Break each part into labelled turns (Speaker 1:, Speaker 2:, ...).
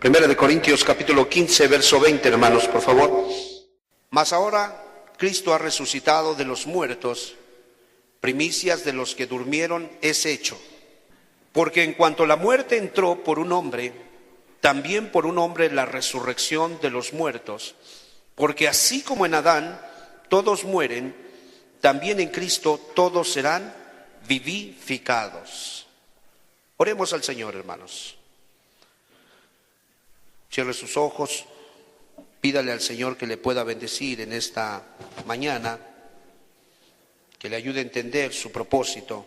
Speaker 1: Primera de Corintios capítulo 15, verso 20, hermanos, por favor. Mas ahora Cristo ha resucitado de los muertos, primicias de los que durmieron es hecho. Porque en cuanto la muerte entró por un hombre, también por un hombre la resurrección de los muertos. Porque así como en Adán todos mueren, también en Cristo todos serán vivificados. Oremos al Señor, hermanos. Cierre sus ojos, pídale al Señor que le pueda bendecir en esta mañana, que le ayude a entender su propósito,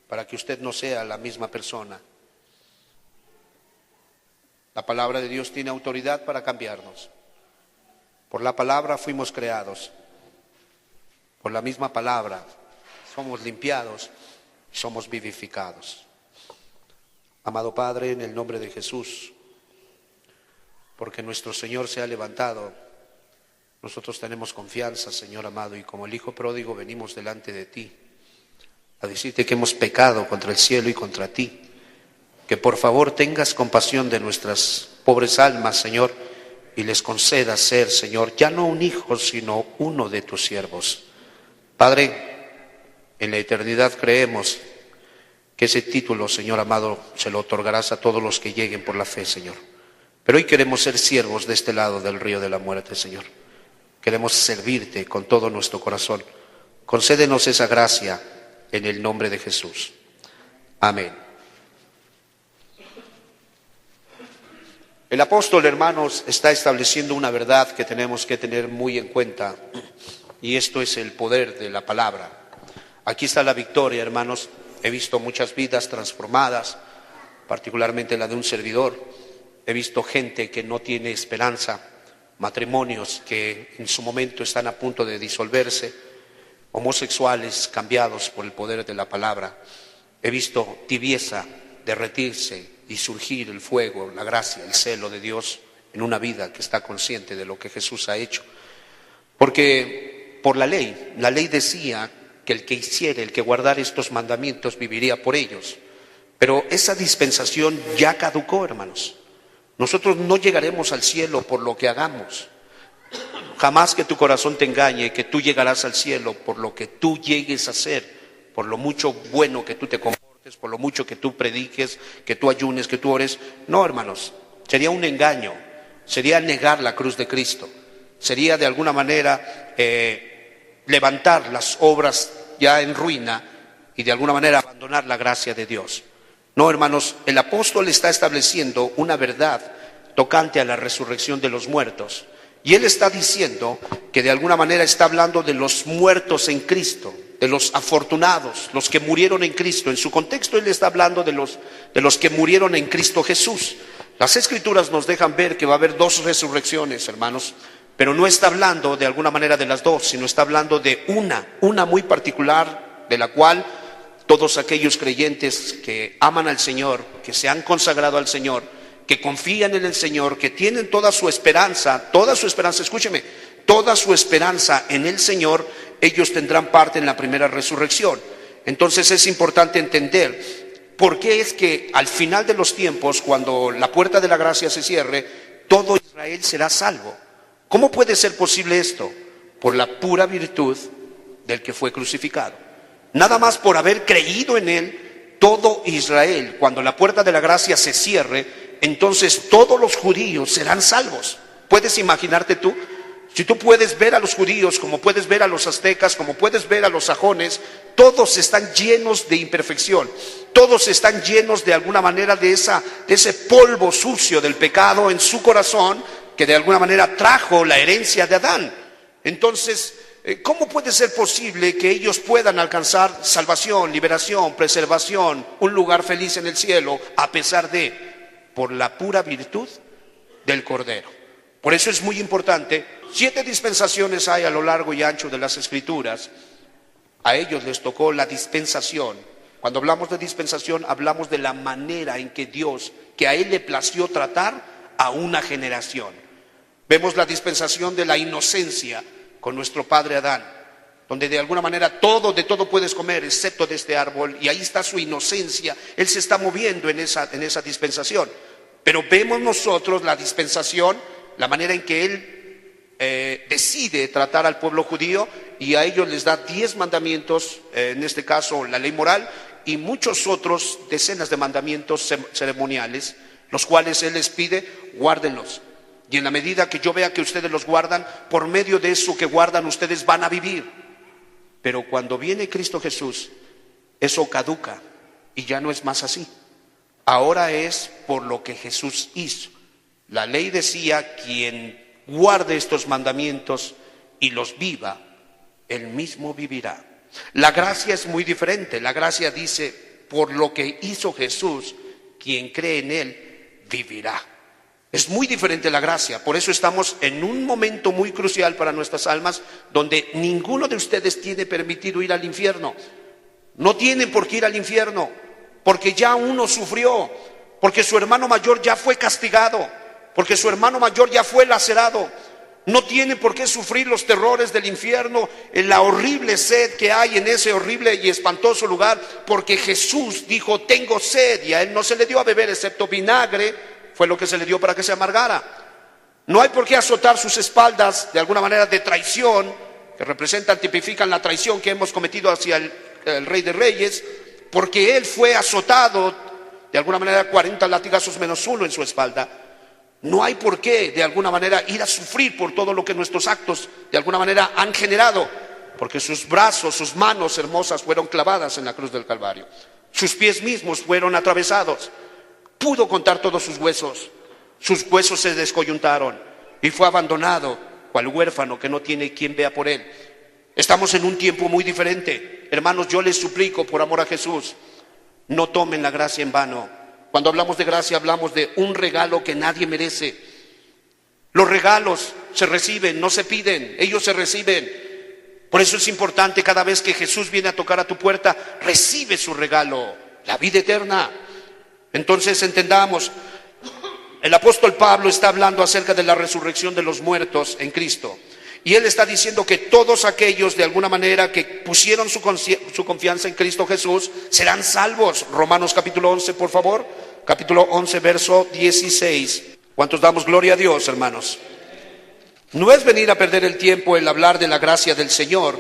Speaker 1: para que usted no sea la misma persona. La palabra de Dios tiene autoridad para cambiarnos. Por la palabra fuimos creados. Por la misma palabra somos limpiados, somos vivificados. Amado Padre, en el nombre de Jesús, porque nuestro Señor se ha levantado, nosotros tenemos confianza, Señor amado, y como el Hijo pródigo venimos delante de ti a decirte que hemos pecado contra el cielo y contra ti, que por favor tengas compasión de nuestras pobres almas, Señor, y les concedas ser, Señor, ya no un hijo, sino uno de tus siervos. Padre, en la eternidad creemos que ese título, Señor amado, se lo otorgarás a todos los que lleguen por la fe, Señor. Pero hoy queremos ser siervos de este lado del río de la muerte, Señor. Queremos servirte con todo nuestro corazón. Concédenos esa gracia en el nombre de Jesús. Amén. El apóstol, hermanos, está estableciendo una verdad que tenemos que tener muy en cuenta, y esto es el poder de la palabra. Aquí está la victoria, hermanos. He visto muchas vidas transformadas, particularmente la de un servidor. He visto gente que no tiene esperanza, matrimonios que en su momento están a punto de disolverse, homosexuales cambiados por el poder de la palabra. He visto tibieza derretirse y surgir el fuego, la gracia, el celo de Dios en una vida que está consciente de lo que Jesús ha hecho. Porque por la ley decía que el que hiciera, el que guardara estos mandamientos viviría por ellos. Pero esa dispensación ya caducó, hermanos. Nosotros no llegaremos al cielo por lo que hagamos. Jamás que tu corazón te engañe que tú llegarás al cielo por lo que tú llegues a hacer, por lo mucho bueno que tú te comportes, por lo mucho que tú prediques, que tú ayunes, que tú ores. No, hermanos, sería un engaño, sería negar la cruz de Cristo, sería de alguna manera levantar las obras ya en ruina y de alguna manera abandonar la gracia de Dios. No, hermanos, el apóstol está estableciendo una verdad tocante a la resurrección de los muertos. Y él está diciendo que de alguna manera está hablando de los muertos en Cristo, de los afortunados, los que murieron en Cristo. En su contexto él está hablando de los que murieron en Cristo Jesús. Las Escrituras nos dejan ver que va a haber dos resurrecciones, hermanos, pero no está hablando de alguna manera de las dos, sino está hablando de una muy particular, de la cual todos aquellos creyentes que aman al Señor, que se han consagrado al Señor, que confían en el Señor, que tienen toda su esperanza, escúcheme, toda su esperanza en el Señor, ellos tendrán parte en la primera resurrección. Entonces es importante entender por qué es que al final de los tiempos, cuando la puerta de la gracia se cierre, todo Israel será salvo. ¿Cómo puede ser posible esto? Por la pura virtud del que fue crucificado. Nada más por haber creído en él, todo Israel, cuando la puerta de la gracia se cierre, entonces todos los judíos serán salvos. ¿Puedes imaginarte tú? Si tú puedes ver a los judíos, como puedes ver a los aztecas, como puedes ver a los sajones, todos están llenos de imperfección. Todos están llenos de alguna manera de ese polvo sucio del pecado en su corazón, que de alguna manera trajo la herencia de Adán. Entonces, ¿cómo puede ser posible que ellos puedan alcanzar salvación, liberación, preservación, un lugar feliz en el cielo, a pesar de, por la pura virtud del Cordero? Por eso es muy importante. 7 dispensaciones hay a lo largo y ancho de las Escrituras. A ellos les tocó la dispensación. Cuando hablamos de dispensación, hablamos de la manera en que Dios, que a Él le plació tratar a una generación. Vemos la dispensación de la inocencia con nuestro padre Adán, donde de alguna manera de todo puedes comer excepto de este árbol, y ahí está su inocencia. Él se está moviendo en esa dispensación. Pero vemos nosotros la dispensación, la manera en que Él decide tratar al pueblo judío, y a ellos les da 10 mandamientos, en este caso la ley moral, y muchos otros, decenas de mandamientos ceremoniales, los cuales Él les pide, guárdenlos. Y en la medida que yo vea que ustedes los guardan, por medio de eso que guardan, ustedes van a vivir. Pero cuando viene Cristo Jesús, eso caduca y ya no es más así. Ahora es por lo que Jesús hizo. La ley decía, quien guarde estos mandamientos y los viva, él mismo vivirá. La gracia es muy diferente. La gracia dice, por lo que hizo Jesús, quien cree en Él, vivirá. Es muy diferente la gracia. Por eso estamos en un momento muy crucial para nuestras almas, donde ninguno de ustedes tiene permitido ir al infierno. No tienen por qué ir al infierno, porque ya uno sufrió, porque su hermano mayor ya fue castigado, porque su hermano mayor ya fue lacerado. No tiene por qué sufrir los terrores del infierno, en la horrible sed que hay en ese horrible y espantoso lugar, porque Jesús dijo, tengo sed, y a Él no se le dio a beber excepto vinagre, fue lo que se le dio para que se amargara. No hay por qué azotar sus espaldas de alguna manera de traición, que representan, tipifican la traición que hemos cometido hacia el Rey de Reyes, porque Él fue azotado de alguna manera 40 latigazos menos uno en su espalda. No hay por qué de alguna manera ir a sufrir por todo lo que nuestros actos de alguna manera han generado, porque sus brazos, sus manos hermosas fueron clavadas en la cruz del Calvario, sus pies mismos fueron atravesados, pudo contar todos sus huesos se descoyuntaron y fue abandonado cual huérfano que no tiene quien vea por él. Estamos en un tiempo muy diferente. Hermanos, yo les suplico por amor a Jesús, no tomen la gracia en vano. Cuando hablamos de gracia hablamos de un regalo que nadie merece. Los regalos se reciben, no se piden, ellos se reciben. Por eso es importante, cada vez que Jesús viene a tocar a tu puerta, recibe su regalo, la vida eterna. Entonces entendamos, el apóstol Pablo está hablando acerca de la resurrección de los muertos en Cristo. Y él está diciendo que todos aquellos de alguna manera que pusieron su confianza en Cristo Jesús serán salvos. Romanos capítulo 11, por favor. Capítulo 11, verso 16. ¿Cuántos damos gloria a Dios, hermanos? No es venir a perder el tiempo el hablar de la gracia del Señor.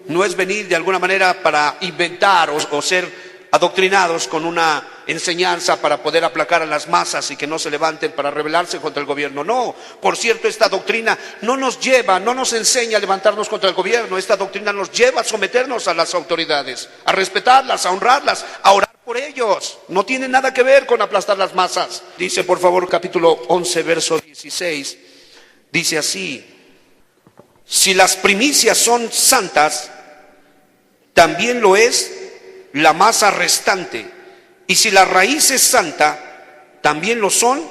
Speaker 1: No es venir de alguna manera para inventar o ser adoctrinados con una enseñanza para poder aplacar a las masas y que no se levanten para rebelarse contra el gobierno. No, por cierto, esta doctrina no nos enseña a levantarnos contra el gobierno. Esta doctrina nos lleva a someternos a las autoridades, a respetarlas, a honrarlas, a orar por ellos. No tiene nada que ver con aplastar las masas. Dice, por favor, capítulo 11, verso 16, dice así: si las primicias son santas, también lo es la masa restante, y si la raíz es santa, también lo son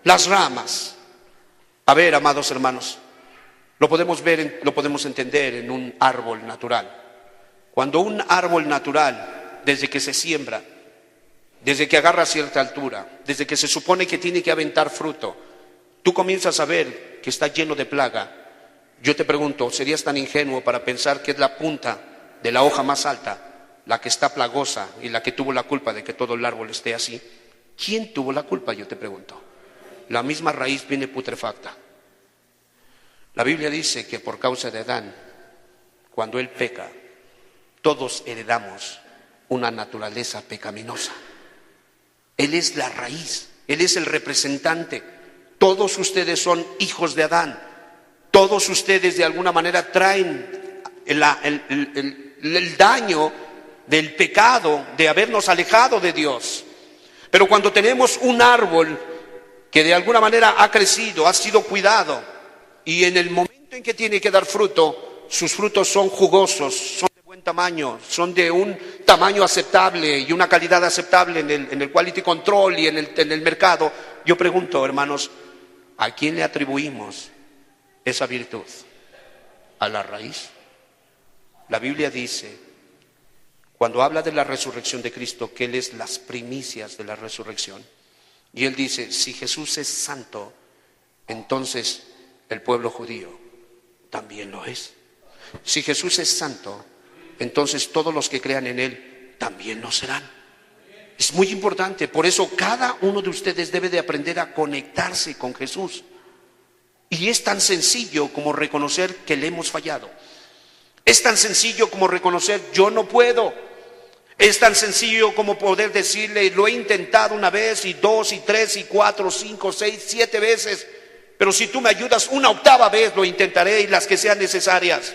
Speaker 1: las ramas. A ver, amados hermanos, lo podemos ver, lo podemos entender en un árbol natural. Cuando un árbol natural, desde que se siembra, desde que agarra cierta altura, desde que se supone que tiene que aventar fruto, tú comienzas a ver que está lleno de plaga. Yo te pregunto, ¿serías tan ingenuo para pensar que es la punta de la hoja más alta la que está plagosa y la que tuvo la culpa de que todo el árbol esté así? ¿Quién tuvo la culpa? Yo te pregunto. La misma raíz viene putrefacta. La Biblia dice que por causa de Adán, cuando él peca, todos heredamos una naturaleza pecaminosa. Él es la raíz, él es el representante. Todos ustedes son hijos de Adán. Todos ustedes de alguna manera traen el daño del pecado, de habernos alejado de Dios. Pero cuando tenemos un árbol que de alguna manera ha crecido, ha sido cuidado, y en el momento en que tiene que dar fruto, sus frutos son jugosos, son de buen tamaño, son de un tamaño aceptable y una calidad aceptable en el quality control y en el mercado, yo pregunto, hermanos, ¿a quién le atribuimos esa virtud? ¿A la raíz? La Biblia dice, cuando habla de la resurrección de Cristo, que Él es las primicias de la resurrección. Y Él dice, si Jesús es santo, entonces el pueblo judío también lo es. Si Jesús es santo, entonces todos los que crean en Él también lo serán. Es muy importante. Por eso cada uno de ustedes debe de aprender a conectarse con Jesús. Y es tan sencillo como reconocer que le hemos fallado. Es tan sencillo como reconocer: yo no puedo. Es tan sencillo como poder decirle: lo he intentado una vez, y dos, y tres, y cuatro, cinco, seis, 7 veces, pero si tú me ayudas una 8ª vez, lo intentaré, y las que sean necesarias.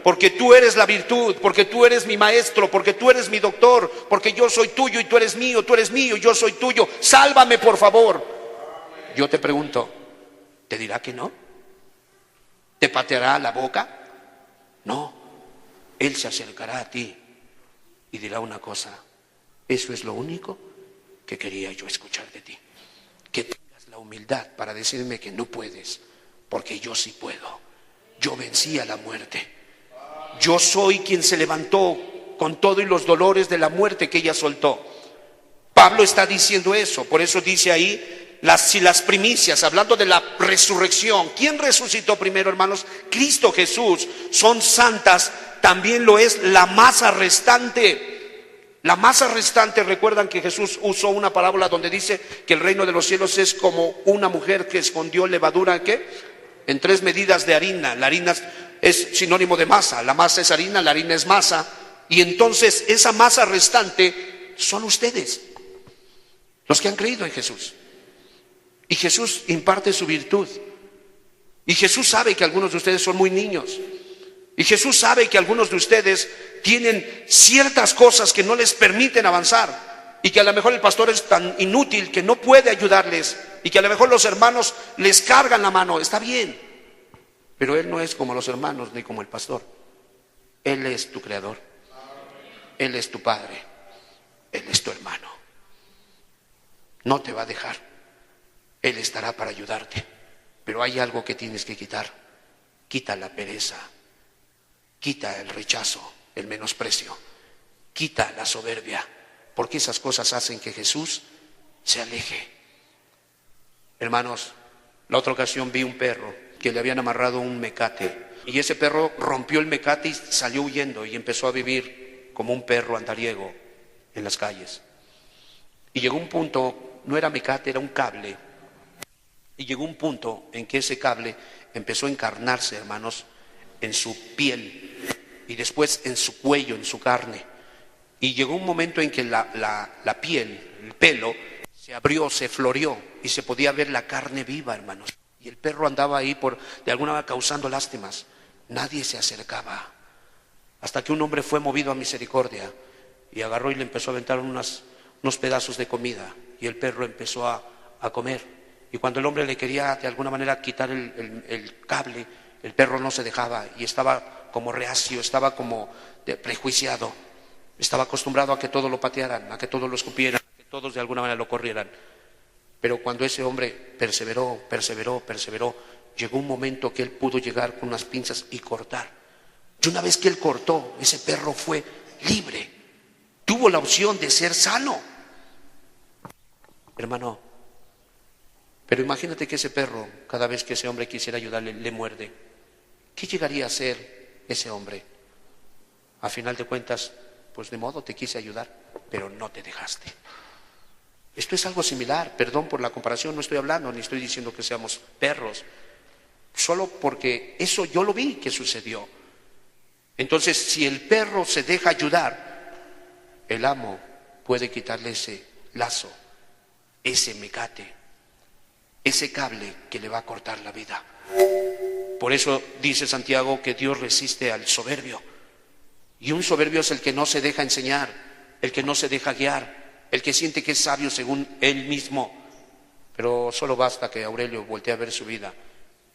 Speaker 1: Porque tú eres la virtud, porque tú eres mi maestro, porque tú eres mi doctor, porque yo soy tuyo y tú eres mío, y yo soy tuyo. Sálvame, por favor. Yo te pregunto, ¿te dirá que no? ¿Te pateará la boca? No. Él se acercará a ti y dirá una cosa: eso es lo único que quería yo escuchar de ti. Que tengas la humildad para decirme que no puedes, porque yo sí puedo. Yo vencí a la muerte. Yo soy quien se levantó con todo y los dolores de la muerte que ella soltó. Pablo está diciendo eso. Por eso dice ahí, si las primicias, hablando de la resurrección, ¿quién resucitó primero, hermanos? Cristo Jesús. Son santas, también lo es la masa restante. La masa restante, recuerdan que Jesús usó una parábola donde dice que el reino de los cielos es como una mujer que escondió levadura, ¿qué? En 3 medidas de harina. La harina es sinónimo de masa. La masa es harina, la harina es masa. Y entonces esa masa restante son ustedes, los que han creído en Jesús. Y Jesús imparte su virtud. Y Jesús sabe que algunos de ustedes son muy niños. Y Jesús sabe que algunos de ustedes tienen ciertas cosas que no les permiten avanzar. Y que a lo mejor el pastor es tan inútil que no puede ayudarles. Y que a lo mejor los hermanos les cargan la mano. Está bien. Pero Él no es como los hermanos ni como el pastor. Él es tu creador. Él es tu padre. Él es tu hermano. No te va a dejar. Él estará para ayudarte. Pero hay algo que tienes que quitar. Quita la pereza. Quita el rechazo, el menosprecio. Quita la soberbia. Porque esas cosas hacen que Jesús se aleje. Hermanos, la otra ocasión vi un perro que le habían amarrado un mecate. Y ese perro rompió el mecate y salió huyendo y empezó a vivir como un perro andariego en las calles. Y llegó un punto, no era mecate, era un cable. Y llegó un punto en que ese cable empezó a encarnarse, hermanos, en su piel y después en su cuello, en su carne. Y llegó un momento en que la piel, el pelo, se abrió, se floreó y se podía ver la carne viva, hermanos. Y el perro andaba ahí de alguna manera causando lástimas. Nadie se acercaba. Hasta que un hombre fue movido a misericordia y agarró y le empezó a aventar unos pedazos de comida. Y el perro empezó a comer. Y cuando el hombre le quería de alguna manera quitar el cable, el perro no se dejaba y estaba como reacio, estaba como prejuiciado. Estaba acostumbrado a que todo lo patearan, a que todo lo escupieran, a que todos de alguna manera lo corrieran. Pero cuando ese hombre perseveró, llegó un momento que él pudo llegar con unas pinzas y cortar. Y una vez que él cortó, ese perro fue libre. Tuvo la opción de ser sano. Hermano, pero imagínate que ese perro, cada vez que ese hombre quisiera ayudarle, le muerde. ¿Qué llegaría a ser ese hombre? A final de cuentas, pues de modo te quise ayudar, pero no te dejaste. Esto es algo similar, perdón por la comparación, no estoy hablando ni estoy diciendo que seamos perros, solo porque eso yo lo vi que sucedió. Entonces, si el perro se deja ayudar, el amo puede quitarle ese lazo, ese mecate, ese cable que le va a cortar la vida. Por eso dice Santiago que Dios resiste al soberbio. Y un soberbio es el que no se deja enseñar, el que no se deja guiar, el que siente que es sabio según él mismo. Pero solo basta que Aurelio voltee a ver su vida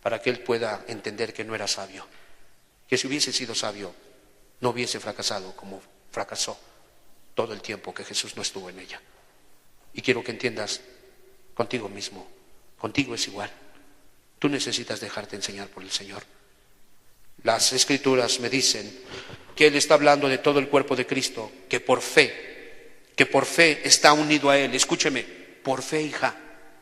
Speaker 1: para que él pueda entender que no era sabio. Que si hubiese sido sabio, no hubiese fracasado como fracasó todo el tiempo que Jesús no estuvo en ella. Y quiero que entiendas contigo mismo, contigo es igual. Tú necesitas dejarte enseñar por el Señor. Las Escrituras me dicen que Él está hablando de todo el cuerpo de Cristo, que por fe está unido a Él. Escúcheme, por fe, hija,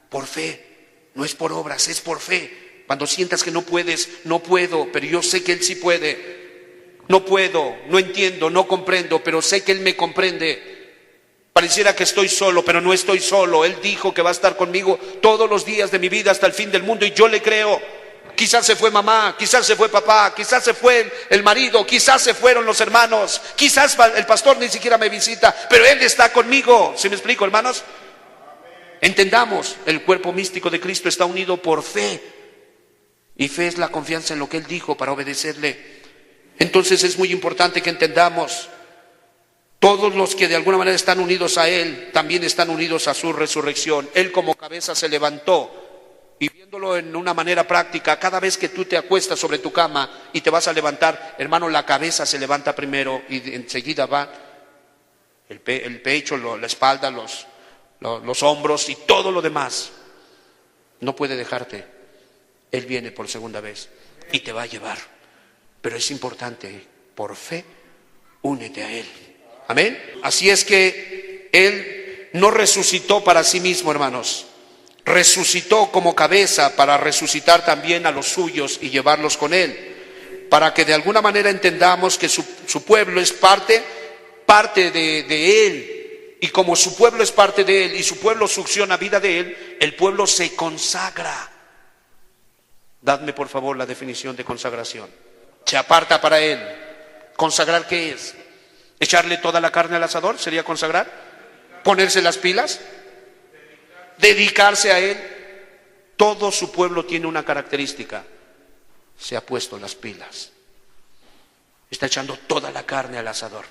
Speaker 1: por fe, no es por obras, es por fe. Cuando sientas que no puedes, no puedo, pero yo sé que Él sí puede. No puedo, no entiendo, no comprendo, pero sé que Él me comprende. Pareciera que estoy solo, pero no estoy solo. Él dijo que va a estar conmigo todos los días de mi vida hasta el fin del mundo y yo le creo. Quizás se fue mamá, quizás se fue papá, quizás se fue el marido, quizás se fueron los hermanos, quizás el pastor ni siquiera me visita, pero Él está conmigo. ¿Sí me explico, hermanos? Entendamos, el cuerpo místico de Cristo está unido por fe. Y fe es la confianza en lo que Él dijo para obedecerle. Entonces es muy importante que entendamos, todos los que de alguna manera están unidos a Él, también están unidos a su resurrección. Él como cabeza se levantó. Y viéndolo en una manera práctica, cada vez que tú te acuestas sobre tu cama y te vas a levantar, hermano, la cabeza se levanta primero y enseguida va el pecho, la espalda, los hombros y todo lo demás. No puede dejarte. Él viene por segunda vez y te va a llevar. Pero es importante, por fe, únete a Él. Amén. Así es que Él no resucitó para sí mismo, hermanos. Resucitó como cabeza para resucitar también a los suyos y llevarlos con Él. Para que de alguna manera entendamos que su pueblo es parte de Él. Y como su pueblo es parte de Él y su pueblo succiona vida de Él, el pueblo se consagra. Dadme por favor la definición de consagración. Se aparta para Él. ¿Consagrar qué es? ¿Echarle toda la carne al asador? ¿Sería consagrar? ¿Ponerse las pilas? ¿Dedicarse a Él? Todo su pueblo tiene una característica. Se ha puesto las pilas. Está echando toda la carne al asador.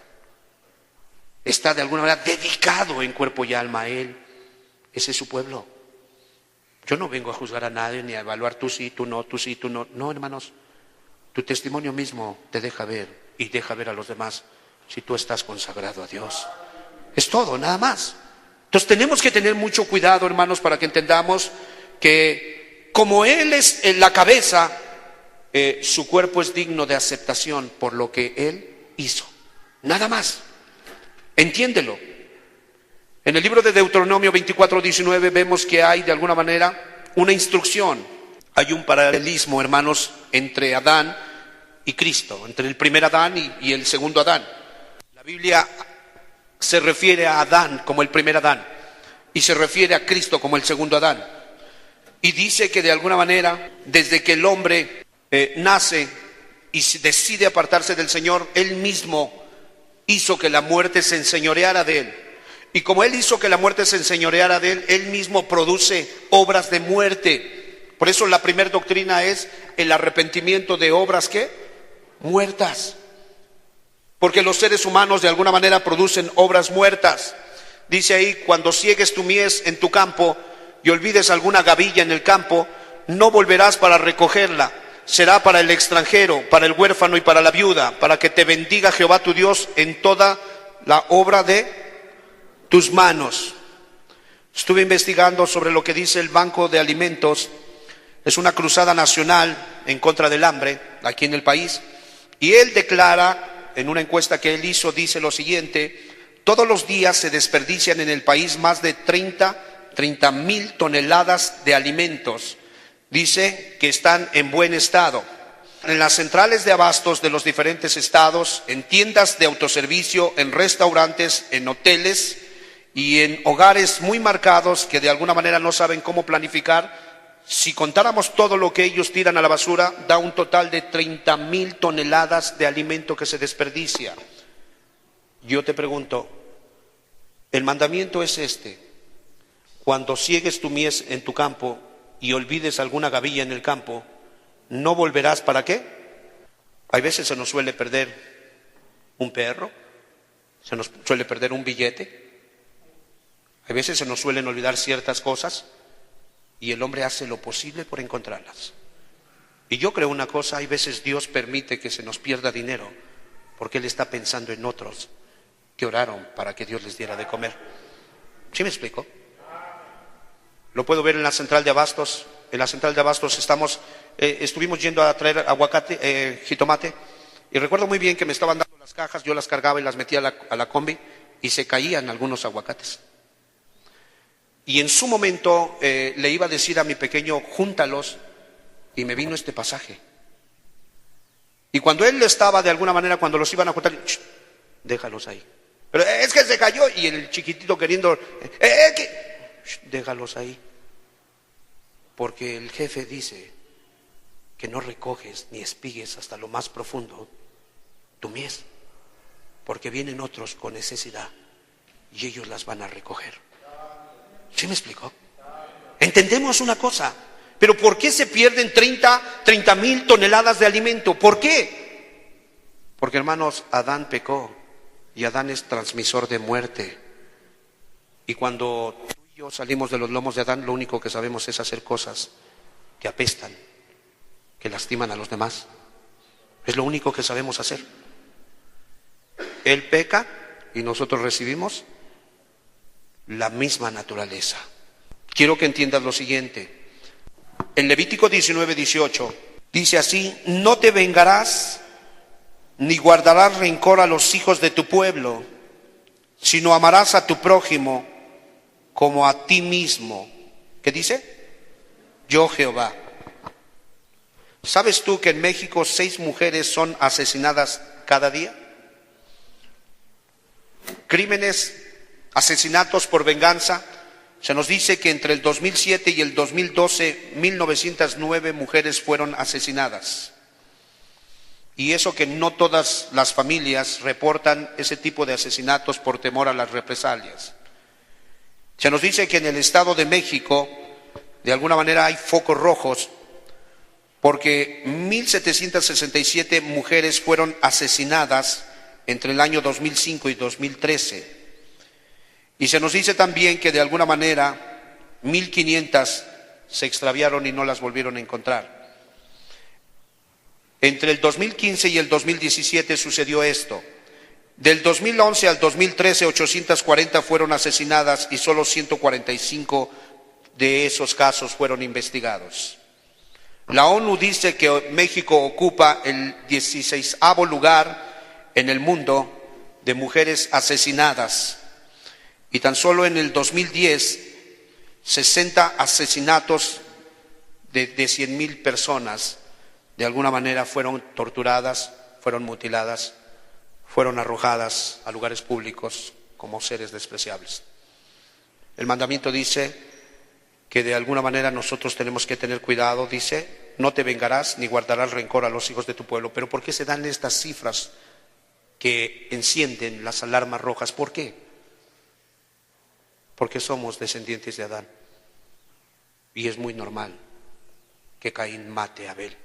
Speaker 1: Está de alguna manera dedicado en cuerpo y alma a Él. Ese es su pueblo. Yo no vengo a juzgar a nadie ni a evaluar tú sí, tú no, tú sí, tú no. No, hermanos. Tu testimonio mismo te deja ver y deja ver a los demás si tú estás consagrado a Dios. Es todo, nada más. Entonces tenemos que tener mucho cuidado, hermanos, para que entendamos que como Él es la cabeza, su cuerpo es digno de aceptación por lo que Él hizo. Nada más. Entiéndelo. En el libro de Deuteronomio 24:19 vemos que hay de alguna manera una instrucción. Hay un paralelismo, hermanos, entre Adán y Cristo, entre el primer Adán y el segundo Adán. La Biblia se refiere a Adán como el primer Adán y se refiere a Cristo como el segundo Adán. Y dice que de alguna manera, desde que el hombre nace y decide apartarse del Señor, Él mismo hizo que la muerte se enseñoreara de Él. Y como Él hizo que la muerte se enseñoreara de Él, Él mismo produce obras de muerte. Por eso la primera doctrina es el arrepentimiento de obras ¿qué? Muertas. Porque los seres humanos de alguna manera producen obras muertas. Dice ahí, cuando ciegues tu mies en tu campo y olvides alguna gavilla en el campo, no volverás para recogerla. Será para el extranjero, para el huérfano y para la viuda, para que te bendiga Jehová tu Dios en toda la obra de tus manos. Estuve investigando sobre lo que dice el Banco de Alimentos. Es una cruzada nacional en contra del hambre aquí en el país. Y él declara, en una encuesta que él hizo, dice lo siguiente: todos los días se desperdician en el país más de 30,000 toneladas de alimentos. Dice que están en buen estado. En las centrales de abastos de los diferentes estados, en tiendas de autoservicio, en restaurantes, en hoteles y en hogares muy marcados que de alguna manera no saben cómo planificar. Si contáramos todo lo que ellos tiran a la basura, da un total de 30,000 toneladas de alimento que se desperdicia. Yo te pregunto, el mandamiento es este: cuando ciegues tu mies en tu campo y olvides alguna gavilla en el campo, ¿no volverás para qué? Hay veces se nos suele perder un perro, se nos suele perder un billete, hay veces se nos suelen olvidar ciertas cosas y el hombre hace lo posible por encontrarlas. Y yo creo una cosa, hay veces Dios permite que se nos pierda dinero porque Él está pensando en otros que oraron para que Dios les diera de comer. ¿Sí me explico? Lo puedo ver en la central de abastos. En la central de abastos estuvimos yendo a traer aguacate, jitomate, y recuerdo muy bien que me estaban dando las cajas, yo las cargaba y las metía a la combi y se caían algunos aguacates. Y en su momento le iba a decir a mi pequeño, júntalos, y me vino este pasaje. Y cuando él estaba de alguna manera, cuando los iban a juntar, déjalos ahí. Pero es que se cayó y el chiquitito queriendo, déjalos ahí. Porque el jefe dice que no recoges ni espigues hasta lo más profundo tu mies, porque vienen otros con necesidad y ellos las van a recoger. ¿Sí me explicó? Entendemos una cosa, pero ¿por qué se pierden 30,000 toneladas de alimento? ¿Por qué? Porque, hermanos, Adán pecó y Adán es transmisor de muerte. Y cuando tú y yo salimos de los lomos de Adán, lo único que sabemos es hacer cosas que apestan, que lastiman a los demás. Es lo único que sabemos hacer. Él peca y nosotros recibimos la misma naturaleza. Quiero que entiendas lo siguiente. En Levítico 19:18 dice así: no te vengarás ni guardarás rencor a los hijos de tu pueblo, sino amarás a tu prójimo como a ti mismo. ¿Qué dice? Yo Jehová. ¿Sabes tú que en México 6 mujeres son asesinadas cada día? Crímenes, asesinatos por venganza. Se nos dice que entre el 2007 y el 2012, 1909 mujeres fueron asesinadas. Y eso que no todas las familias reportan ese tipo de asesinatos por temor a las represalias. Se nos dice que en el Estado de México, de alguna manera, hay focos rojos, porque 1,767 mujeres fueron asesinadas entre el año 2005 y 2013. Y se nos dice también que de alguna manera 1,500 se extraviaron y no las volvieron a encontrar. Entre el 2015 y el 2017 sucedió esto. Del 2011 al 2013, 840 fueron asesinadas y solo 145 de esos casos fueron investigados. La ONU dice que México ocupa el 16º lugar en el mundo de mujeres asesinadas. Y tan solo en el 2010, 60 asesinatos de 100,000 personas de alguna manera fueron torturadas, fueron mutiladas, fueron arrojadas a lugares públicos como seres despreciables. El mandamiento dice que de alguna manera nosotros tenemos que tener cuidado, dice: no te vengarás ni guardarás rencor a los hijos de tu pueblo. Pero ¿por qué se dan estas cifras que encienden las alarmas rojas? ¿Por qué? Porque somos descendientes de Adán. Y es muy normal que Caín mate a Abel.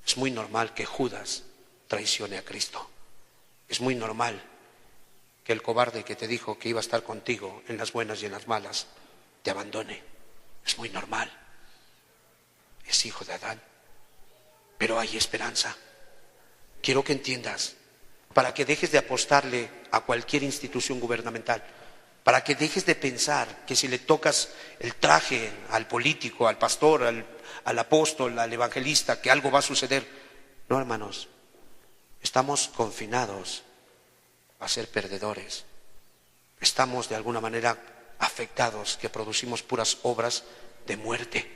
Speaker 1: Es muy normal que Judas traicione a Cristo. Es muy normal que el cobarde que te dijo que iba a estar contigo en las buenas y en las malas te abandone. Es muy normal. Es hijo de Adán. Pero hay esperanza. Quiero que entiendas, para que dejes de apostarle a cualquier institución gubernamental, para que dejes de pensar que si le tocas el traje al político, al pastor, al apóstol, al evangelista, que algo va a suceder. No, hermanos, estamos confinados a ser perdedores. Estamos de alguna manera afectados, que producimos puras obras de muerte.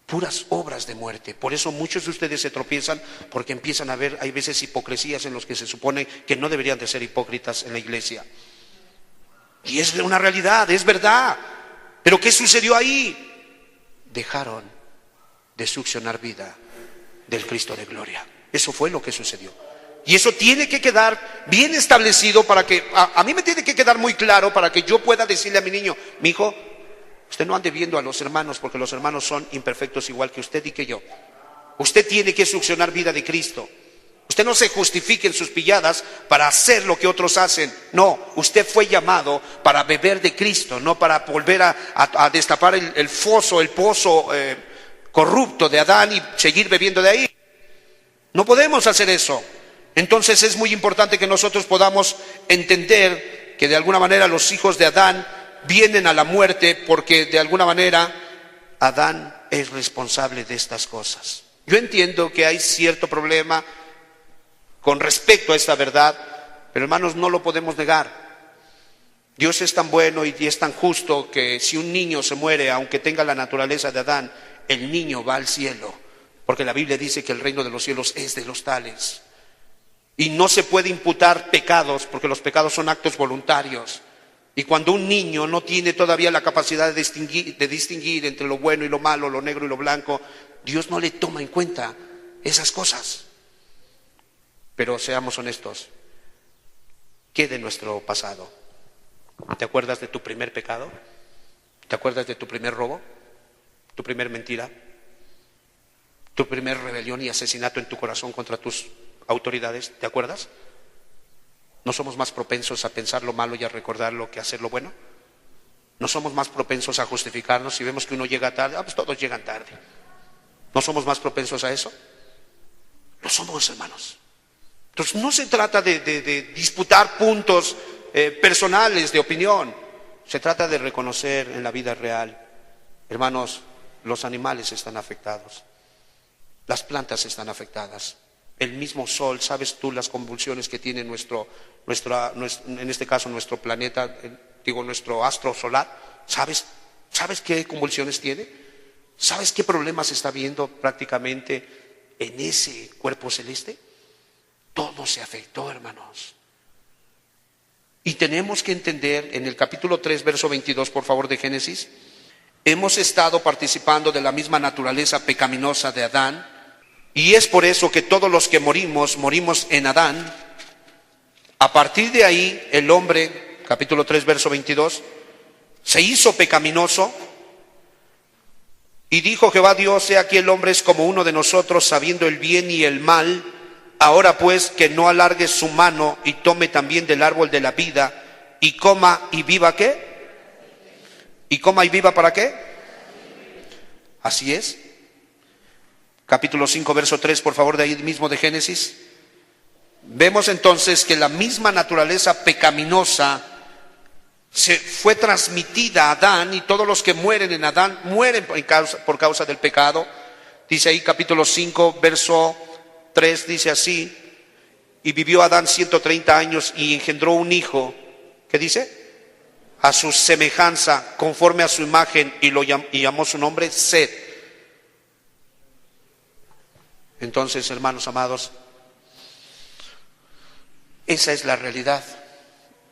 Speaker 1: Puras obras de muerte. Por eso muchos de ustedes se tropiezan, porque empiezan a ver, hay veces, hipocresías en los que se supone que no deberían de ser hipócritas en la iglesia. Y es una realidad, es verdad. Pero ¿qué sucedió ahí? Dejaron de succionar vida del Cristo de gloria. Eso fue lo que sucedió. Y eso tiene que quedar bien establecido para que, a mí me tiene que quedar muy claro para que yo pueda decirle a mi niño: mi hijo, usted no ande viendo a los hermanos, porque los hermanos son imperfectos igual que usted y que yo. Usted tiene que succionar vida de Cristo. Usted no se justifique en sus pilladas para hacer lo que otros hacen. No, usted fue llamado para beber de Cristo, no para volver a destapar el foso, el pozo corrupto de Adán y seguir bebiendo de ahí. No podemos hacer eso. Entonces es muy importante que nosotros podamos entender que de alguna manera los hijos de Adán vienen a la muerte porque de alguna manera Adán es responsable de estas cosas. Yo entiendo que hay cierto problema con respecto a esta verdad, pero hermanos, no lo podemos negar. Dios es tan bueno y es tan justo que si un niño se muere, aunque tenga la naturaleza de Adán, el niño va al cielo, porque la Biblia dice que el reino de los cielos es de los tales. Y no se puede imputar pecados, porque los pecados son actos voluntarios. Y cuando un niño no tiene todavía la capacidad de distinguir entre lo bueno y lo malo, lo negro y lo blanco, Dios no le toma en cuenta esas cosas. Pero seamos honestos, ¿qué de nuestro pasado? ¿Te acuerdas de tu primer pecado? ¿Te acuerdas de tu primer robo? ¿Tu primer mentira? ¿Tu primer rebelión y asesinato en tu corazón contra tus autoridades? ¿Te acuerdas? ¿No somos más propensos a pensar lo malo y a recordar lo que a hacer lo bueno? ¿No somos más propensos a justificarnos si vemos que uno llega tarde? Pues todos llegan tarde. ¿No somos más propensos a eso? Lo somos, hermanos. Entonces no se trata de disputar puntos personales de opinión. Se trata de reconocer en la vida real, hermanos, los animales están afectados, las plantas están afectadas. El mismo sol, ¿sabes tú las convulsiones que tiene en este caso nuestro planeta, nuestro astro solar? ¿Sabes qué convulsiones tiene? ¿Sabes qué problemas está viendo prácticamente en ese cuerpo celeste? Todo se afectó, hermanos. Y tenemos que entender, en el capítulo 3, verso 22, por favor, de Génesis, hemos estado participando de la misma naturaleza pecaminosa de Adán. Y es por eso que todos los que morimos en Adán. A partir de ahí, el hombre, capítulo 3, verso 22, se hizo pecaminoso. Y dijo Jehová Dios: he aquí el hombre es como uno de nosotros, sabiendo el bien y el mal. Ahora pues, que no alargue su mano y tome también del árbol de la vida y coma y viva. ¿Qué? ¿Y coma y viva para qué? Así es. Capítulo 5, verso 3, por favor, de ahí mismo de Génesis. Vemos entonces que la misma naturaleza pecaminosa se fue transmitida a Adán, y todos los que mueren en Adán mueren por causa del pecado. Dice ahí capítulo 5, verso 3, dice así: y vivió Adán 130 años y engendró un hijo. ¿Qué dice? A su semejanza, conforme a su imagen, y llamó su nombre Set. Entonces, hermanos amados, esa es la realidad.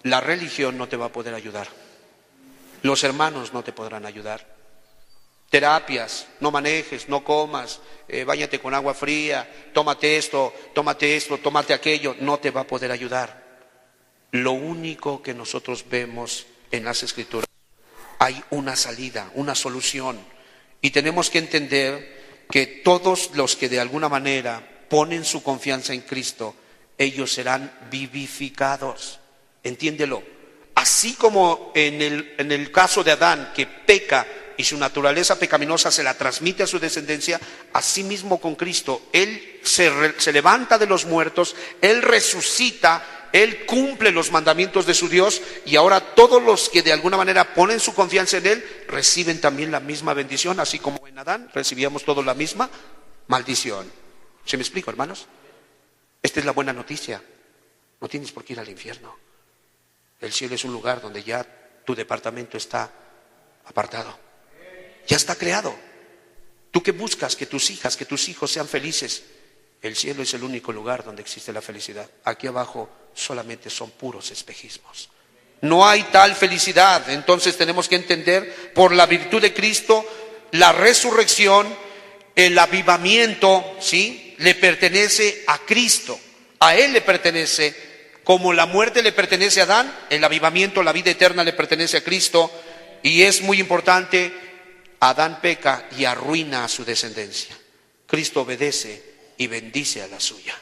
Speaker 1: La religión no te va a poder ayudar. Los hermanos no te podrán ayudar. Terapias, no manejes, no comas, báñate con agua fría, tómate esto, tómate aquello, no te va a poder ayudar. Lo único que nosotros vemos en las Escrituras, hay una salida, una solución. Y tenemos que entender que todos los que de alguna manera ponen su confianza en Cristo, ellos serán vivificados. Entiéndelo. Así como en el caso de Adán, que peca y su naturaleza pecaminosa se la transmite a su descendencia, así mismo con Cristo, Él se levanta de los muertos, Él resucita, Él cumple los mandamientos de su Dios, y ahora todos los que de alguna manera ponen su confianza en Él reciben también la misma bendición, así como en Adán recibíamos todos la misma maldición. ¿Se me explico, hermanos? Esta es la buena noticia. No tienes por qué ir al infierno. El cielo es un lugar donde ya tu departamento está apartado. Ya está creado. Tú que buscas que tus hijas, que tus hijos sean felices, el cielo es el único lugar donde existe la felicidad. Aquí abajo solamente son puros espejismos. No hay tal felicidad. Entonces tenemos que entender, por la virtud de Cristo, la resurrección, el avivamiento, ¿sí?, le pertenece a Cristo. A Él le pertenece. Como la muerte le pertenece a Adán, el avivamiento, la vida eterna le pertenece a Cristo. Y es muy importante, Adán peca y arruina a su descendencia. Cristo obedece y bendice a la suya.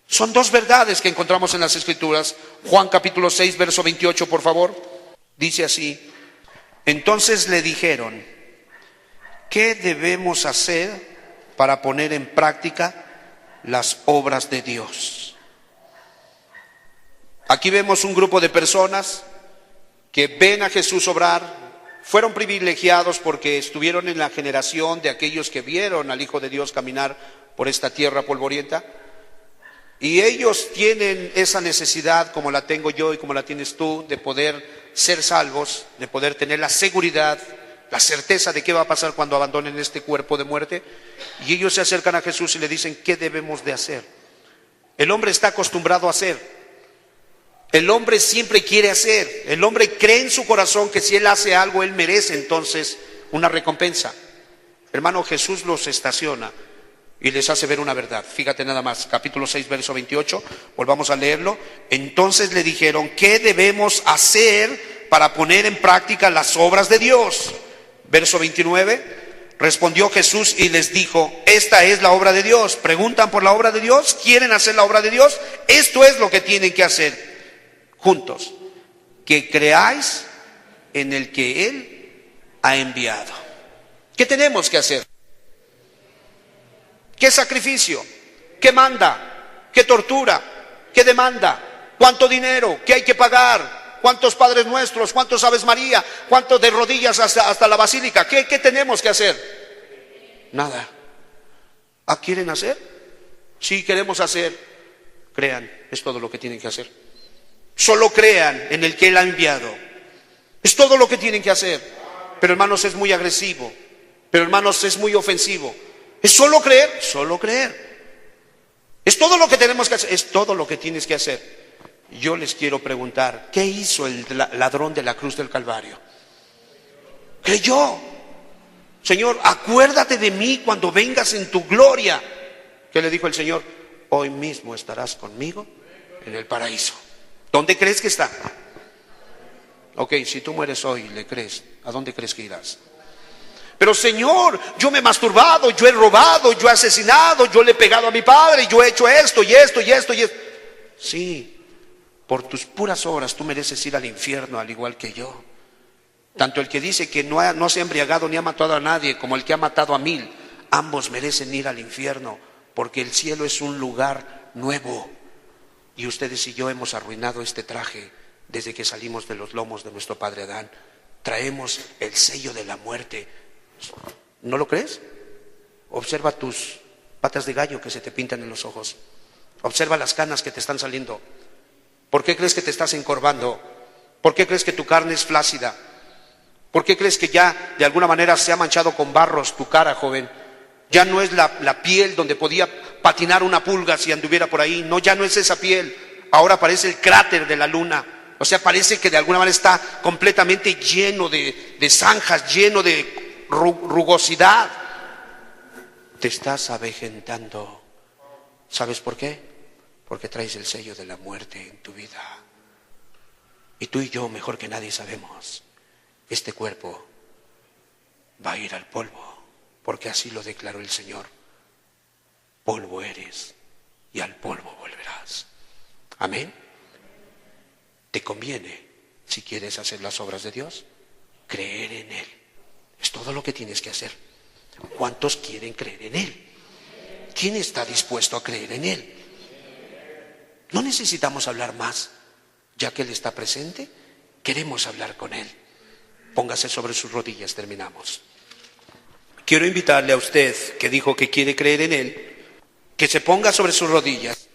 Speaker 1: Son dos verdades que encontramos en las Escrituras. Juan capítulo 6, verso 28, por favor. Dice así: entonces le dijeron: ¿qué debemos hacer para poner en práctica las obras de Dios? Aquí vemos un grupo de personas que ven a Jesús obrar. Fueron privilegiados porque estuvieron en la generación de aquellos que vieron al Hijo de Dios caminar por esta tierra polvorienta. Y ellos tienen esa necesidad, como la tengo yo y como la tienes tú, de poder ser salvos, de poder tener la seguridad, la certeza de qué va a pasar cuando abandonen este cuerpo de muerte. Y ellos se acercan a Jesús y le dicen: ¿qué debemos de hacer? El hombre está acostumbrado a hacer. El hombre siempre quiere hacer. El hombre cree en su corazón que si él hace algo, él merece entonces una recompensa. Hermano, Jesús los estaciona y les hace ver una verdad. Fíjate nada más, capítulo 6, verso 28, volvamos a leerlo. Entonces le dijeron, ¿qué debemos hacer para poner en práctica las obras de Dios? Verso 29, respondió Jesús y les dijo, esta es la obra de Dios. ¿Preguntan por la obra de Dios? ¿Quieren hacer la obra de Dios? Esto es lo que tienen que hacer juntos, que creáis en el que Él ha enviado. ¿Qué tenemos que hacer? ¿Qué sacrificio? ¿Qué manda? ¿Qué tortura? ¿Qué demanda? ¿Cuánto dinero? ¿Qué hay que pagar? ¿Cuántos Padres Nuestros? ¿Cuántos Aves María? ¿Cuántos de rodillas hasta la basílica? ¿Qué tenemos que hacer? Nada. ¿Ah, quieren hacer? Sí, queremos hacer. Crean, es todo lo que tienen que hacer. Solo crean en el que Él ha enviado. Es todo lo que tienen que hacer. Pero hermanos, es muy agresivo. Pero hermanos, es muy ofensivo. Es solo creer, solo creer. Es todo lo que tenemos que hacer, es todo lo que tienes que hacer. Yo les quiero preguntar, ¿qué hizo el ladrón de la cruz del Calvario? Creyó. Señor, acuérdate de mí cuando vengas en tu gloria. ¿Qué le dijo el Señor? Hoy mismo estarás conmigo en el paraíso. ¿Dónde crees que está? Ok, si tú mueres hoy y le crees, ¿a dónde crees que irás? Pero Señor, yo me he masturbado, yo he robado, yo he asesinado, yo le he pegado a mi padre, yo he hecho esto y esto y esto y esto. Sí, por tus puras obras tú mereces ir al infierno al igual que yo. Tanto el que dice que no se ha embriagado ni ha matado a nadie como el que ha matado a 1000, ambos merecen ir al infierno, porque el cielo es un lugar nuevo. Y ustedes y yo hemos arruinado este traje desde que salimos de los lomos de nuestro padre Adán. Traemos el sello de la muerte. ¿No lo crees? Observa tus patas de gallo que se te pintan en los ojos. Observa las canas que te están saliendo. ¿Por qué crees que te estás encorvando? ¿Por qué crees que tu carne es flácida? ¿Por qué crees que ya de alguna manera se ha manchado con barros tu cara, joven? Ya no es la piel donde podía patinar una pulga si anduviera por ahí. No, ya no es esa piel. Ahora parece el cráter de la luna. O sea, parece que de alguna manera está completamente lleno de zanjas, lleno de rugosidad. Te estás avejentando. ¿Sabes por qué? Porque traes el sello de la muerte en tu vida. Y tú y yo, mejor que nadie, sabemos, este cuerpo va a ir al polvo. Porque así lo declaró el Señor. Polvo eres y al polvo volverás. Amén. Te conviene, si quieres hacer las obras de Dios, creer en Él. Es todo lo que tienes que hacer. ¿Cuántos quieren creer en Él? ¿Quién está dispuesto a creer en Él? No necesitamos hablar más. Ya que Él está presente, queremos hablar con Él. Póngase sobre sus rodillas, terminamos. Quiero invitarle a usted, que dijo que quiere creer en Él, que se ponga sobre sus rodillas.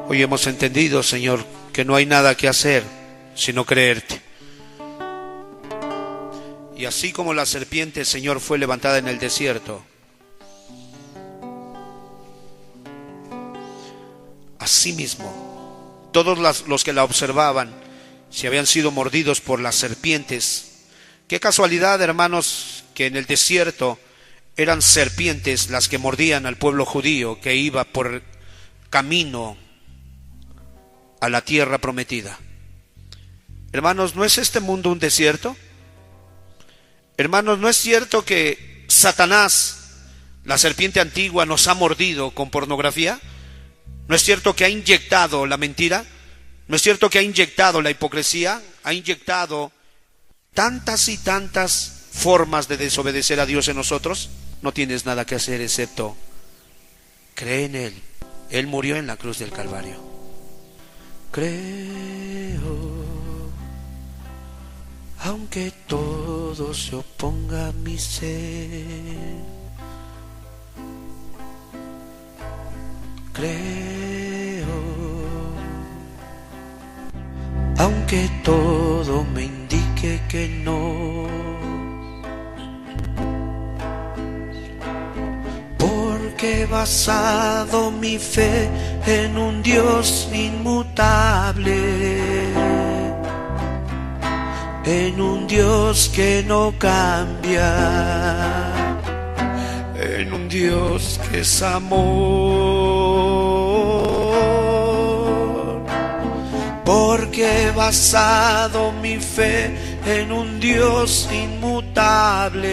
Speaker 1: Hoy hemos entendido, Señor, que no hay nada que hacer sino creerte. Y así como la serpiente, Señor, fue levantada en el desierto, asimismo, todos los que la observaban, si habían sido mordidos por las serpientes. Qué casualidad, hermanos, que en el desierto eran serpientes las que mordían al pueblo judío que iba por camino a la tierra prometida. Hermanos, ¿no es este mundo un desierto? Hermanos, ¿no es cierto que Satanás, la serpiente antigua, nos ha mordido con pornografía? ¿No es cierto que ha inyectado la mentira? ¿No es cierto que ha inyectado la hipocresía? Ha inyectado tantas y tantas formas de desobedecer a Dios en nosotros. No tienes nada que hacer excepto cree en Él. Él murió en la cruz del Calvario. Creo, aunque todo se oponga a mi ser. Creo, aunque todo me indique que no. Porque he basado mi fe en un Dios inmutable, en un Dios que no cambia, en un Dios que es amor. Porque he basado mi fe en un Dios inmutable,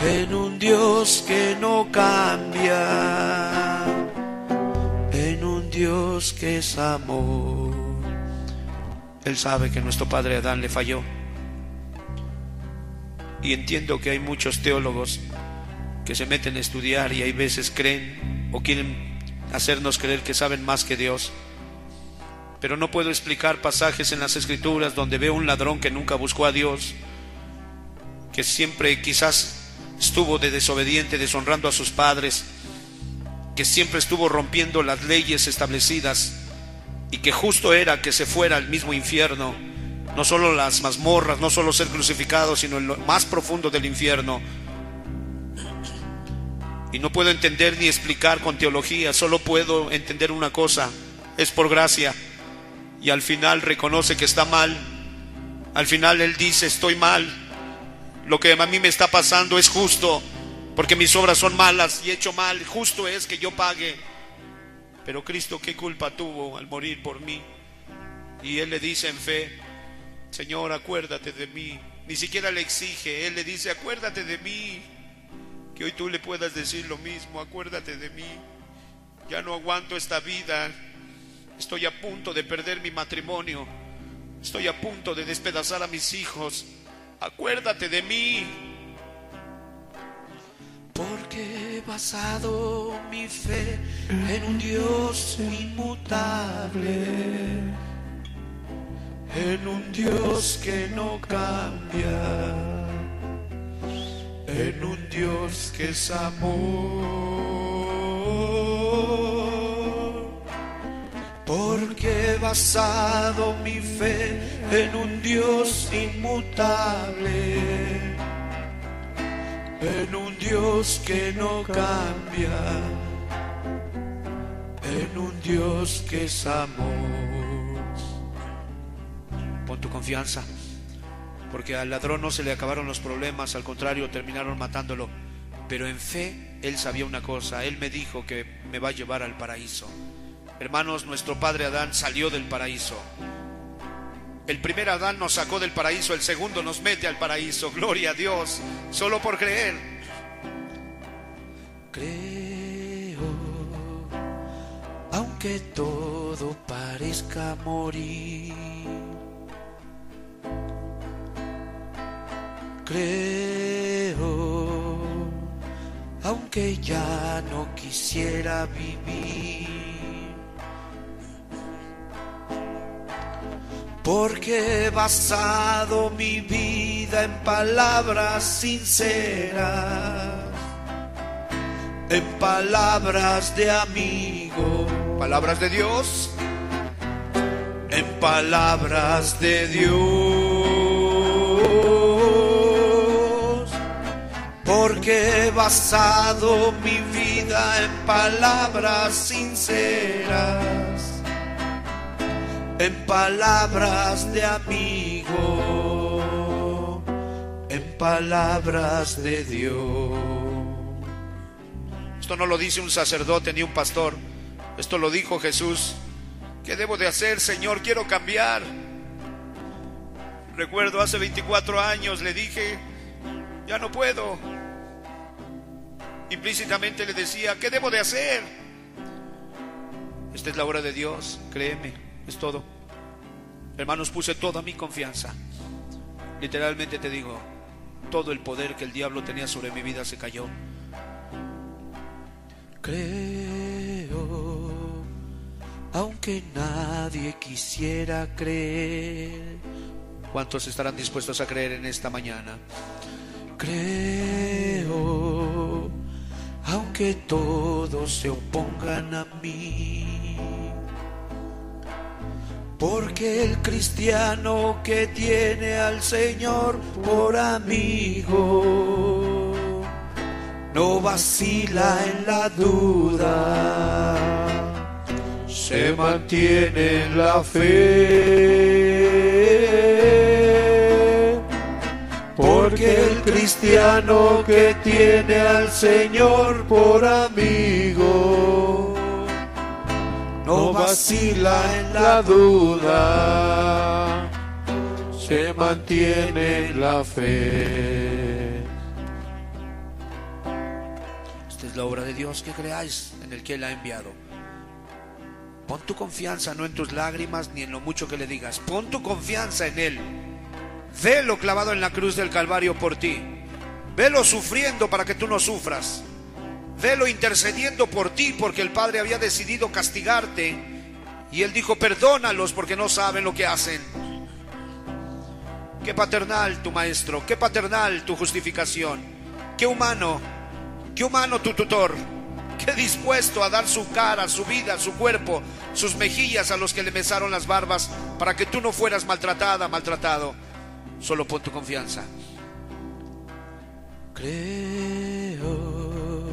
Speaker 1: en un Dios que no cambia, en un Dios que es amor. Él sabe que nuestro padre Adán le falló. Y entiendo que hay muchos teólogos que se meten a estudiar y hay veces creen o quieren hacernos creer que saben más que Dios. Pero no puedo explicar pasajes en las Escrituras donde veo un ladrón que nunca buscó a Dios, que siempre quizás estuvo de desobediente, deshonrando a sus padres, que siempre estuvo rompiendo las leyes establecidas y que justo era que se fuera al mismo infierno, no solo las mazmorras, no solo ser crucificado, sino en lo más profundo del infierno. Y no puedo entender ni explicar con teología, solo puedo entender una cosa: es por gracia. Y al final reconoce que está mal. Al final él dice: estoy mal, lo que a mí me está pasando es justo, porque mis obras son malas y he hecho mal, justo es que yo pague. Pero Cristo, ¿qué culpa tuvo al morir por mí? Y él le dice en fe: Señor, acuérdate de mí. Ni siquiera le exige, él le dice: acuérdate de mí. Que hoy tú le puedas decir lo mismo: acuérdate de mí. Ya no aguanto esta vida. Estoy a punto de perder mi matrimonio. Estoy a punto de despedazar a mis hijos. Acuérdate de mí. Porque he basado mi fe en un Dios inmutable, en un Dios que no cambia, en un Dios que es amor. Porque he basado mi fe en un Dios inmutable, en un Dios que no cambia, en un Dios que es amor. Pon tu confianza, porque al ladrón no se le acabaron los problemas, al contrario, terminaron matándolo. Pero en fe, él sabía una cosa: él me dijo que me va a llevar al paraíso. Hermanos, nuestro padre Adán salió del paraíso. El primer Adán nos sacó del paraíso, el segundo nos mete al paraíso. Gloria a Dios, solo por creer. Creo, aunque todo parezca morir. Creo, aunque ya no quisiera vivir. Porque he basado mi vida en palabras sinceras, en palabras de amigo, palabras de Dios, en palabras de Dios. Porque he basado mi vida en palabras sinceras, en palabras de amigo, en palabras de Dios. Esto no lo dice un sacerdote ni un pastor, esto lo dijo Jesús. ¿Qué debo de hacer, Señor? Quiero cambiar. Recuerdo hace 24 años le dije: ya no puedo. Implícitamente le decía: ¿qué debo de hacer? Esta es la hora de Dios, créeme. Es todo. Hermanos, puse toda mi confianza. Literalmente te digo, todo el poder que el diablo tenía sobre mi vida se cayó. Creo, aunque nadie quisiera creer. ¿Cuántos estarán dispuestos a creer en esta mañana? Creo, aunque todos se opongan a mí. Porque el cristiano que tiene al Señor por amigo no vacila en la duda, se mantiene en la fe, porque el cristiano que tiene al Señor por amigo, no vacila en la duda, se mantiene en la fe. Esta es la obra de Dios, que creáis en el que Él ha enviado. Pon tu confianza no en tus lágrimas ni en lo mucho que le digas. Pon tu confianza en Él. Velo clavado en la cruz del Calvario por ti. Velo sufriendo para que tú no sufras. Velo intercediendo por ti, porque el Padre había decidido castigarte y Él dijo: perdónalos porque no saben lo que hacen. Qué paternal tu maestro, qué paternal tu justificación, qué humano tu tutor, qué dispuesto a dar su cara, su vida, su cuerpo, sus mejillas a los que le mesaron las barbas para que tú no fueras maltratada, maltratado. Solo pon tu confianza. Creo,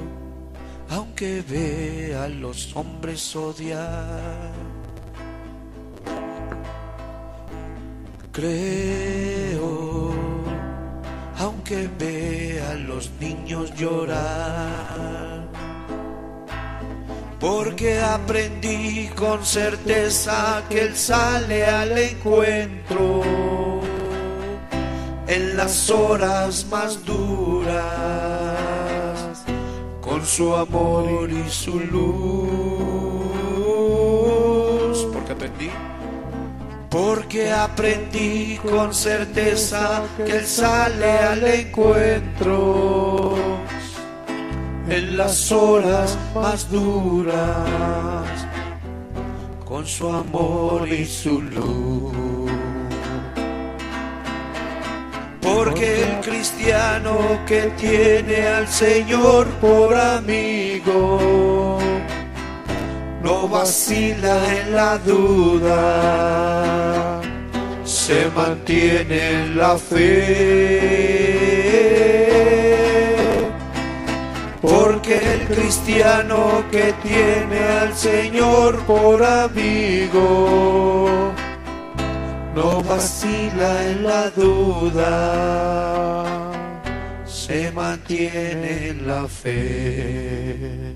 Speaker 1: aunque vea a los hombres odiar. Creo, aunque vea a los niños llorar. Porque aprendí con certeza que Él sale al encuentro en las horas más duras, con su amor y su luz. Porque aprendí con certeza que Él sale al encuentro en las horas más duras, con su amor y su luz. Porque el cristiano que tiene al Señor por amigo, no vacila en la duda, se mantiene en la fe. Porque el cristiano que tiene al Señor por amigo, no vacila en la duda, se mantiene en la fe.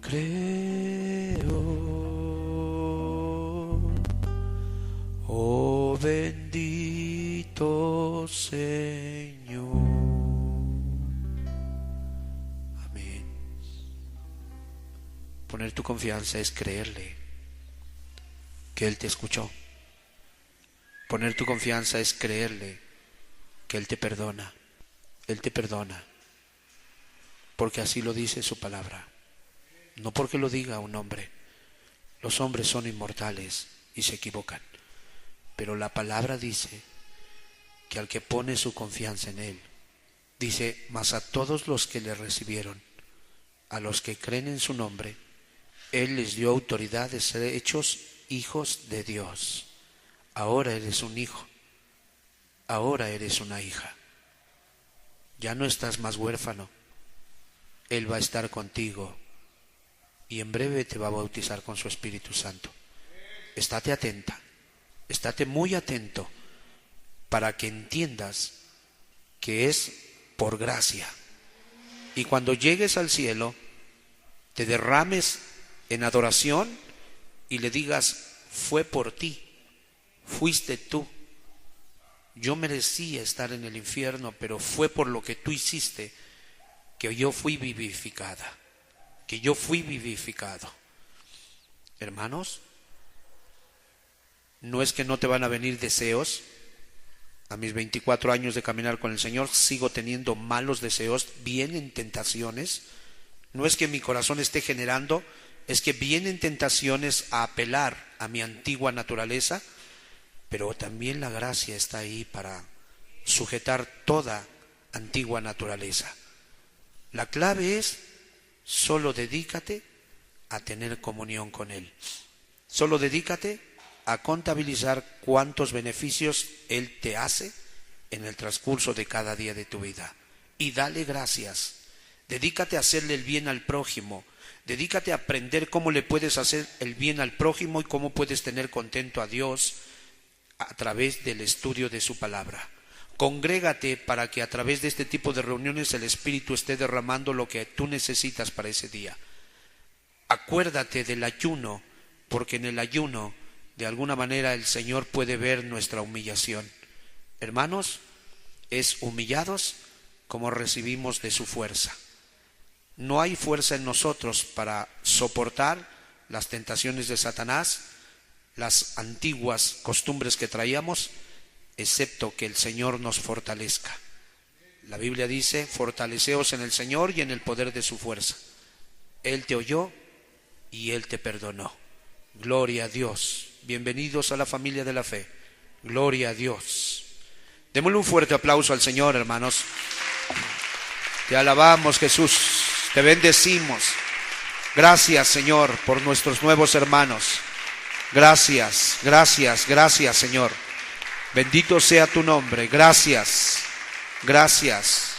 Speaker 1: Creo, oh bendito Señor. Amén. Poner tu confianza es creerle que Él te escuchó. Poner tu confianza es creerle que Él te perdona. Él te perdona porque así lo dice su palabra. No porque lo diga un hombre. Los hombres son inmortales y se equivocan. Pero la palabra dice que al que pone su confianza en Él, dice: mas a todos los que le recibieron, a los que creen en su nombre, Él les dio autoridad de ser hechos hijos de Dios. Ahora eres un hijo. Ahora eres una hija. Ya no estás más huérfano. Él va a estar contigo. Y en breve te va a bautizar con su Espíritu Santo. Estate atenta, estate muy atento para que entiendas que es por gracia. Y cuando llegues al cielo, te derrames en adoración y le digas: fue por ti, fuiste tú. Yo merecía estar en el infierno, pero fue por lo que tú hiciste que yo fui vivificada. Que yo fui vivificado. Hermanos, no es que no te van a venir deseos. A mis 24 años de caminar con el Señor sigo teniendo malos deseos, vienen tentaciones. No es que mi corazón esté generando, es que vienen tentaciones a apelar a mi antigua naturaleza, pero también la gracia está ahí para sujetar toda antigua naturaleza. La clave es: solo dedícate a tener comunión con Él. Solo dedícate a contabilizar cuántos beneficios Él te hace en el transcurso de cada día de tu vida. Y dale gracias. Dedícate a hacerle el bien al prójimo. Dedícate a aprender cómo le puedes hacer el bien al prójimo y cómo puedes tener contento a Dios a través del estudio de su palabra. Congrégate para que a través de este tipo de reuniones el Espíritu esté derramando lo que tú necesitas para ese día. Acuérdate del ayuno, porque en el ayuno de alguna manera el Señor puede ver nuestra humillación. Hermanos, es humillados como recibimos de su fuerza. No hay fuerza en nosotros para soportar las tentaciones de Satanás, las antiguas costumbres que traíamos, excepto que el Señor nos fortalezca. La Biblia dice: fortaleceos en el Señor y en el poder de su fuerza. Él te oyó y Él te perdonó. Gloria a Dios. Bienvenidos a la familia de la fe. Gloria a Dios. Démosle un fuerte aplauso al Señor, hermanos. Te alabamos, Jesús. Te bendecimos. Gracias, Señor, por nuestros nuevos hermanos. Gracias, gracias, gracias, Señor. Bendito sea tu nombre. Gracias, gracias.